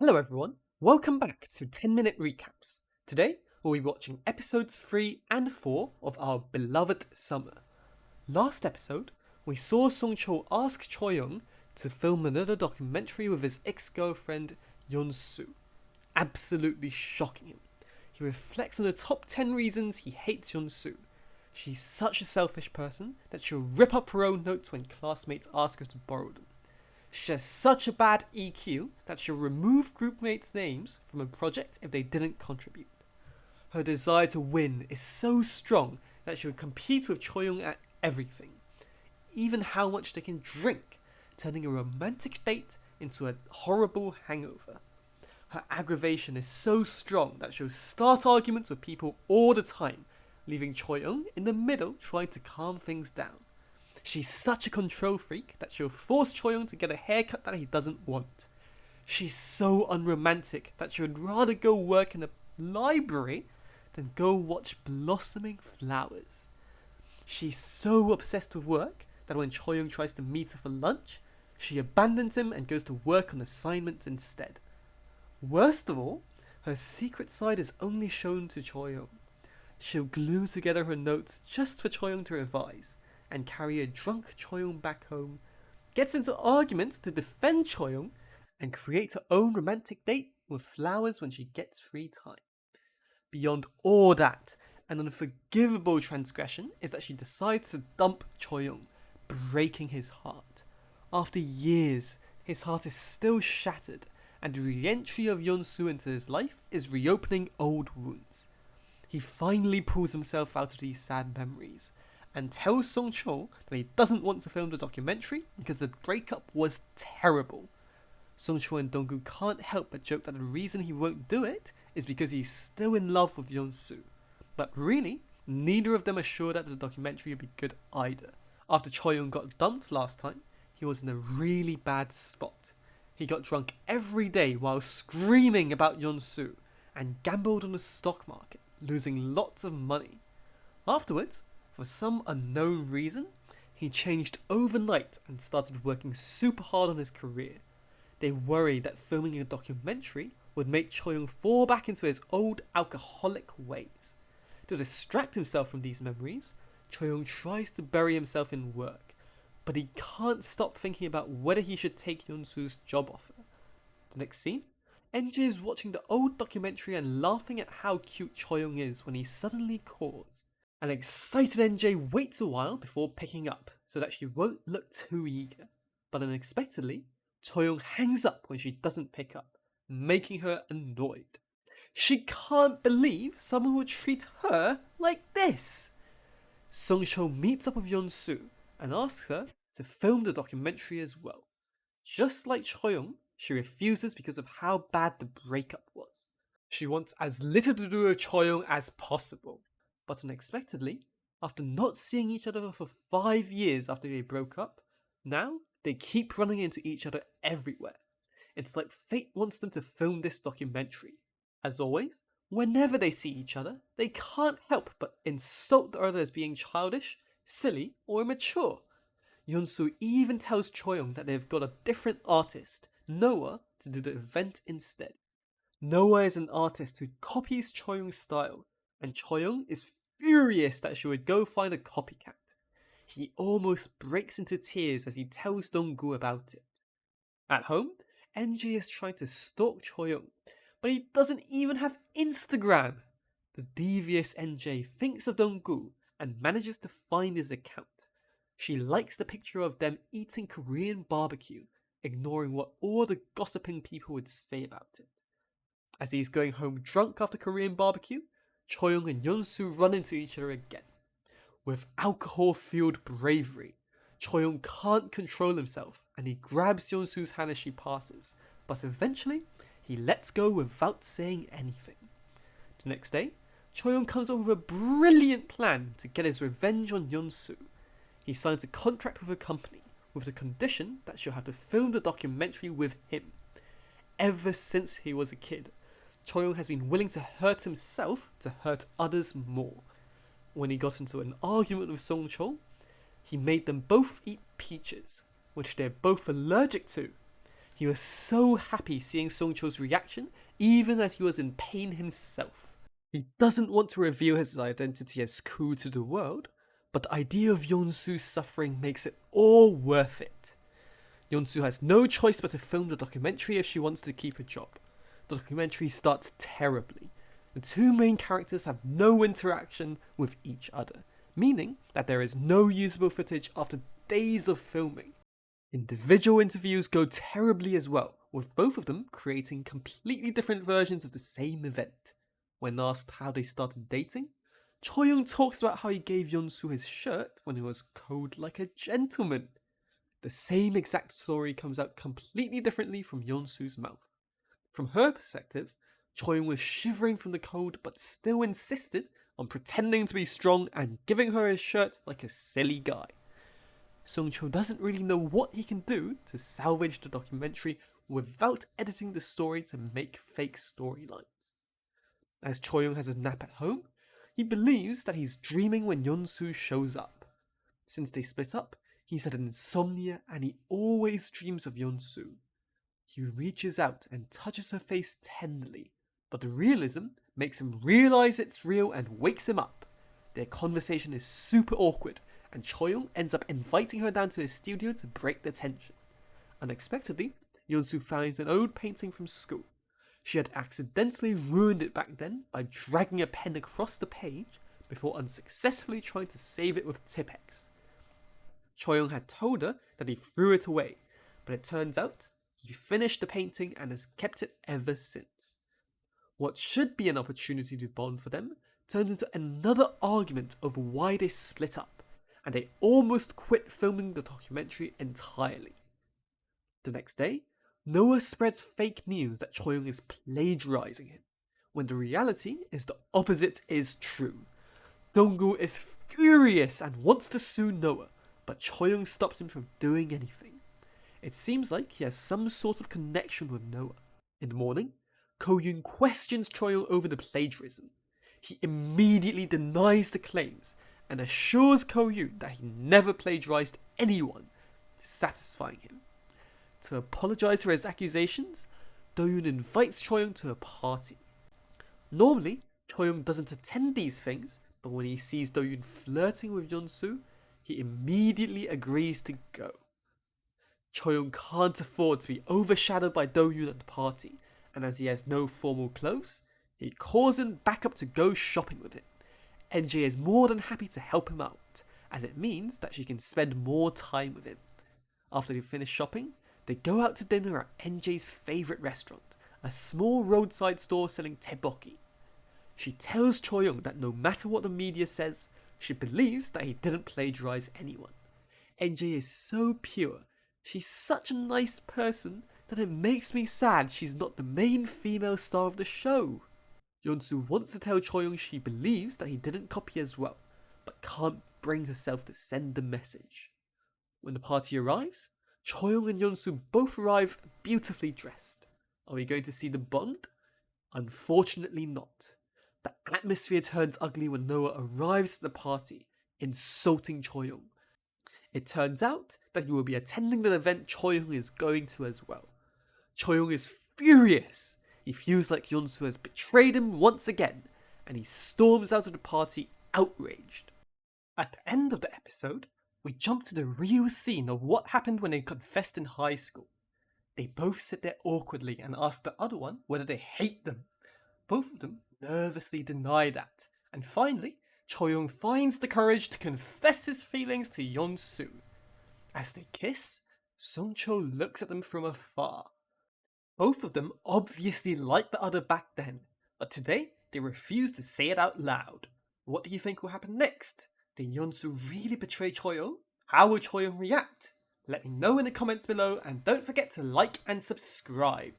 Hello everyone, welcome back to 10-minute recaps. Today we'll be watching episodes 3 and 4 of our beloved summer. Last episode, we saw Sung-Cheol ask Choi Young to film another documentary with his ex-girlfriend Yeon-soo, absolutely shocking him. He reflects on the top 10 reasons he hates Yeon-soo. She's such a selfish person that she'll rip up her own notes when classmates ask her to borrow them. She has such a bad EQ that she'll remove groupmates' names from a project if they didn't contribute. Her desire to win is so strong that she would compete with Choi Young at everything, even how much they can drink, turning a romantic date into a horrible hangover. Her aggravation is so strong that she'll start arguments with people all the time, leaving Choi Young in the middle trying to calm things down. She's such a control freak that she'll force Choi Young to get a haircut that he doesn't want. She's so unromantic that she would rather go work in a library than go watch blossoming flowers. She's so obsessed with work that when Choi Young tries to meet her for lunch, she abandons him and goes to work on assignments instead. Worst of all, her secret side is only shown to Choi Young. She'll glue together her notes just for Choi Young to revise, and carry a drunk Choi Young back home, gets into arguments to defend Choi Young, and create her own romantic date with flowers when she gets free time. Beyond all that, an unforgivable transgression is that she decides to dump Choi Young, breaking his heart. After years, his heart is still shattered, and the re-entry of Yeon-soo into his life is reopening old wounds. He finally pulls himself out of these sad memories, and tells Sung-Cheol that he doesn't want to film the documentary because the breakup was terrible. Sung-Cheol and Dong-gu can't help but joke that the reason he won't do it is because he's still in love with Yeon-soo. But really, neither of them are sure that the documentary will be good either. After Choi Young got dumped last time, he was in a really bad spot. He got drunk every day while screaming about Yeon-soo and gambled on the stock market, losing lots of money. Afterwards, for some unknown reason, he changed overnight and started working super hard on his career. They worried that filming a documentary would make Choi Young fall back into his old alcoholic ways. To distract himself from these memories, Choi Young tries to bury himself in work, but he can't stop thinking about whether he should take Yeon-soo's job offer. The next scene, NJ is watching the old documentary and laughing at how cute Choi Young is when he suddenly calls. An excited NJ waits a while before picking up so that she won't look too eager, but unexpectedly, Choi Young hangs up when she doesn't pick up, making her annoyed. She can't believe someone would treat her like this. Sung-Cheol meets up with Yeon-soo and asks her to film the documentary as well. Just like Choi Young, she refuses because of how bad the breakup was. She wants as little to do with Choi Young as possible. But unexpectedly, after not seeing each other for 5 years after they broke up, now they keep running into each other everywhere. It's like fate wants them to film this documentary. As always, whenever they see each other, they can't help but insult the other as being childish, silly, or immature. Yeon-soo even tells Choi Young that they've got a different artist, Noah, to do the event instead. Noah is an artist who copies Choi Young's style, and Choi Young is furious that she would go find a copycat. He almost breaks into tears as he tells Dong-gu about it. At home, NJ is trying to stalk Choi Young, but he doesn't even have Instagram. The devious NJ thinks of Dong-gu and manages to find his account. She likes the picture of them eating Korean barbecue, ignoring what all the gossiping people would say about it. As he's going home drunk after Korean barbecue, Choi Young and Yeon-soo run into each other again. With alcohol-fueled bravery, Choi Young can't control himself and he grabs Yeon-soo's hand as she passes, but eventually he lets go without saying anything. The next day, Choi Young comes up with a brilliant plan to get his revenge on Yeon-soo. He signs a contract with a company with the condition that she'll have to film the documentary with him. Ever since he was a kid, Choi Young has been willing to hurt himself to hurt others more. When he got into an argument with Sung-Cheol, he made them both eat peaches, which they're both allergic to. He He was so happy seeing Sung-Cheol's reaction, even as he was in pain himself. He doesn't want to reveal his identity as cool to the world, but the idea of Yeon-Soo's suffering makes it all worth it. Yeon-Soo has no choice but to film the documentary if she wants to keep a job. The documentary starts terribly. The two main characters have no interaction with each other, meaning that there is no usable footage after days of filming. Individual interviews go terribly as well, with both of them creating completely different versions of the same event. When asked how they started dating, Choi Young talks about how he gave Yeon-Soo his shirt when he was cold like a gentleman. The same exact story comes out completely differently from Yeon-Soo's mouth. From her perspective, Choi Young was shivering from the cold but still insisted on pretending to be strong and giving her his shirt like a silly guy. Sung-Cheol doesn't really know what he can do to salvage the documentary without editing the story to make fake storylines. As Choi Young has a nap at home, he believes that he's dreaming when Yeon-Soo shows up. Since they split up, he's had insomnia and he always dreams of Yeon-Soo. He reaches out and touches her face tenderly, but the realism makes him realize it's real and wakes him up. Their conversation is super awkward, and Choi Young ends up inviting her down to his studio to break the tension. Unexpectedly, Yeon-Soo finds an old painting from school. She had accidentally ruined it back then by dragging a pen across the page before unsuccessfully trying to save it with Tipp-Ex. Choi Young had told her that he threw it away, but it turns out he finished the painting and has kept it ever since. What should be an opportunity to bond for them turns into another argument over why they split up, and they almost quit filming the documentary entirely. The next day, Noah spreads fake news that Choi Young is plagiarizing him, when the reality is the opposite is true. Dong-gu is furious and wants to sue Noah, but Choi Young stops him from doing anything. It seems like he has some sort of connection with Noah. In the morning, Ko-yoon questions Choi Young over the plagiarism. He immediately denies the claims and assures Ko-yoon that he never plagiarized anyone, satisfying him. To apologize for his accusations, Do-yoon invites Choi Young to a party. Normally, Choi Young doesn't attend these things, but when he sees Do-yoon flirting with Yeon-Soo, he immediately agrees to go. Choi Young can't afford to be overshadowed by Do-yoon at the party, and as he has no formal clothes, he calls him back up to go shopping with him. NJ is more than happy to help him out, as it means that she can spend more time with him. After they finish shopping, they go out to dinner at NJ's favourite restaurant, a small roadside store selling tteokbokki. She tells Choi Young that no matter what the media says, she believes that he didn't plagiarize anyone. NJ is so pure, she's such a nice person that it makes me sad she's not the main female star of the show. Yeon-Soo wants to tell Choi Young she believes that he didn't copy as well, but can't bring herself to send the message. When the party arrives, Choi Young and Yeon-Soo both arrive beautifully dressed. Are we going to see the bond? Unfortunately not. The atmosphere turns ugly when Noah arrives at the party, insulting Choi Young. It turns out that he will be attending the event Choi Young is going to as well. Choi Young is furious. He feels like Yeon-Soo has betrayed him once again, and he storms out of the party outraged. At the end of the episode, we jump to the real scene of what happened when they confessed in high school. They both sit there awkwardly and ask the other one whether they hate them. Both of them nervously deny that, and finally, Choi Young finds the courage to confess his feelings to Yeon-Soo. As they kiss, Sung-Cheol looks at them from afar. Both of them obviously liked the other back then, but today they refuse to say it out loud. What do you think will happen next? Did Yeon-Soo really betray Choi Young? How will Choi Young react? Let me know in the comments below, and don't forget to like and subscribe.